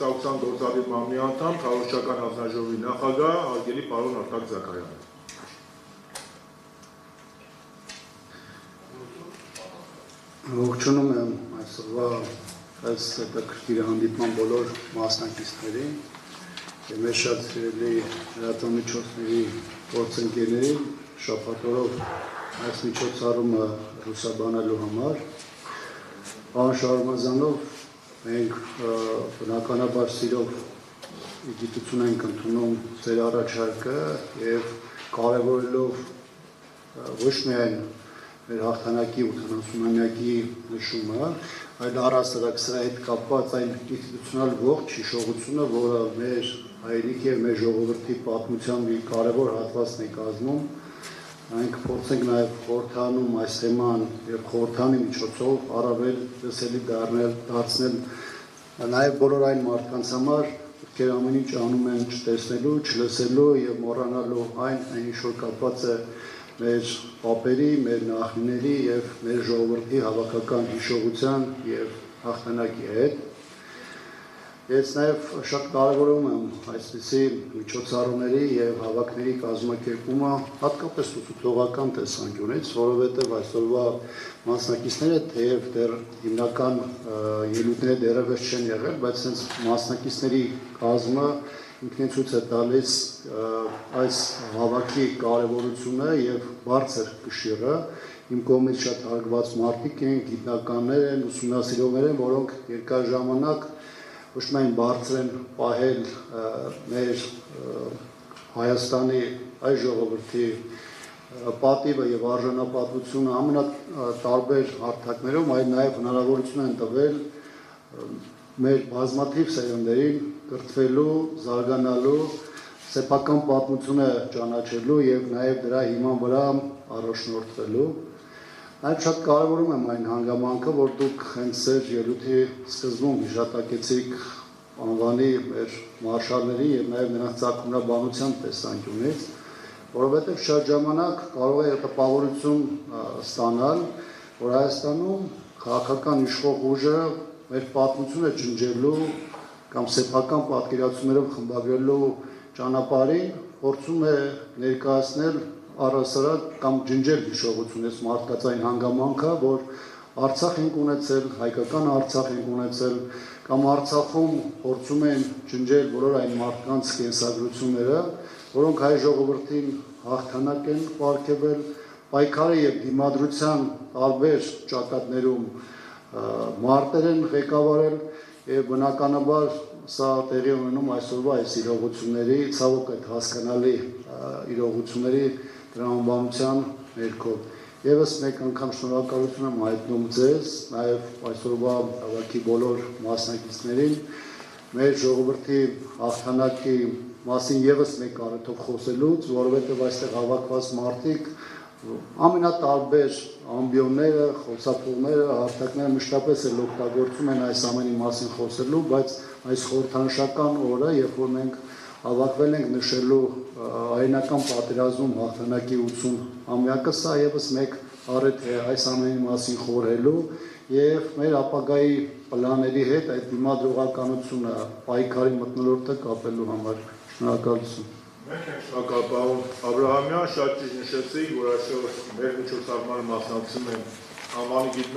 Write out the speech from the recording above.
Սաուքսան գործադիր մամնի անդամ, Քարոզչական հանձնաժողովի նախագահ, հարգելի պարոն Արտակ Զաքարյան։ Ողջունում եմ այսօրվա այս հետաքրքիր հանդիպման բոլոր մասնակիցներին եւ մեր շատ սիրելի լրատվամիջոցների գործընկերներին շաբաթօրով այս միջոցառումը լուսաբանելու համար անշարժանով մենք բնականաբար սիրով գիտություն ենք ընդունում ձեր առաջարկը եւ կարեւորելով ոչ միայն մեր հաղթանակի 80-ամյակի նշումը, այլ առհասարակ սրա հետ կապված այն ինստիտուցիոնալ ողջ հիշողությունը, որը մեր հայրենիքի եւ մեր ժողովրդի պատմության մի կարեւոր հատվածն է կազմում, մենք փորձենք նաեւ խորհրդանում այս թեման եւ խորհրդանի միջոցով առավել լսելի դարձնել նաեւ բոլոր այն մարդկանց համար, ովքեր ամեն ինչ անում են չտեսնելու, չլսելու եւ մոռանալու այն ինչ որ կապված է մեր պապերի, մեր նախնիների եւ մեր ժողովրդի հավաքական հիշողության եւ հաղթանակի հետ։ Ես նաեւ շատ կարեւորում եմ այսպիսի միջոցառումների եւ հավաքների կազմակերպումը հատկապես ուսուցողական տեսանկյունից, որովհետեւ այսօրվա մասնակիցները թեև դեռ հիմնական ելույթները դեռևս չեն եղել, բայց հենց մասնակիցների կազմը ինքնին ցույց է տալիս այս հավաքի կարևորությունը եւ բարձր կշիռը։ Իմ կողմից շատ հարգված մարդիկ են, գիտնականներ են, ուսումնասիրողներ են, որոնք երկար ժամանակ ոչ միայն բարձր են պահել մեր Հայաստանի այս ժողովրդի պատիվը եւ արժանապատվությունը ամենատարբեր հարթակներում, այլ նաեւ հնարավորություն են տվել մեր բազմաթիվ սերունդերին կրթվելու, զարգանալու, սեփական պատմությունը ճանաչելու եւ նաեւ դրա հիման վրա առաջնորդվելու։ Նաև շատ կարևորում եմ այն հանգամանքը, որ դուք հենց ձեր ելույթի սկզբում հիշատակեցիք անվանի մեր մարշալների եւ նաեւ նրանց ծագումնաբանության տեսանկյունից, որովհետեւ շատ ժամանակ կարող է տպավորություն ստանալ, որ Հայաստանում քաղաքական իշխող ուժը մեր պատմությունը ջնջելու կամ սեփական պատկերացումներով խմբագրելու ճանապարհին փորձում է ներկայացնել առհասարակ կամ ջնջել հիշողությունից մարդկային հանգամանքը, որ Արցախ ենք ունեցել, հայկական Արցախ ենք ունեցել, կամ Արցախում փորձում են ջնջել բոլոր այն մարդկանց կենսագրությունները, որոնք հայ ժողովրդին հաղթանակ են պարգևել, պայքարի եւ դիմադրության տարբեր ճակատներում մարտեր են ղեկավարել եւ բնականաբար սա տեղի ունենում այսօրվա այս իրողությունների, ցավոք այդ հասկանալի իրողությունների տրամաբանության ներքո։ Եվս մեկ անգամ շնորհակալություն եմ հայտնում ձեզ, նաև այսօրվա հավաքի բոլոր մասնակիցներին, մեր ժողովրդի հաղթանակի մասին եւս մեկ առիթով խոսելուց, որովհետև այստեղ հավաքված մարդիկ ամենատարբեր ամբիոնները, խոսափողները, հարթակները մշտապես էլ օգտագործում են այս ամենի մասին խոսելու, բայց այս խորհրդանշական օրը, երբ որ մենք հավաքվել ենք նշելու հայրենական պատերազմում հաղթանակի 80-ամյակը, սա եւս մեկ առիթ է այս ամենի մասին խորհելու եւ մեր ապագայի պլանների հետ այդ դիմադրողականությունը պայքարի մթնոլորտը կապելու համար։ Շնորհակալություն։ Մենք ենք շնորհակալ պարոն Աբրահամյան, շատ ճիշտ նշեցիք, որ այսօր մեր միջոցառմանը մասնակցում են անվանի գիտնական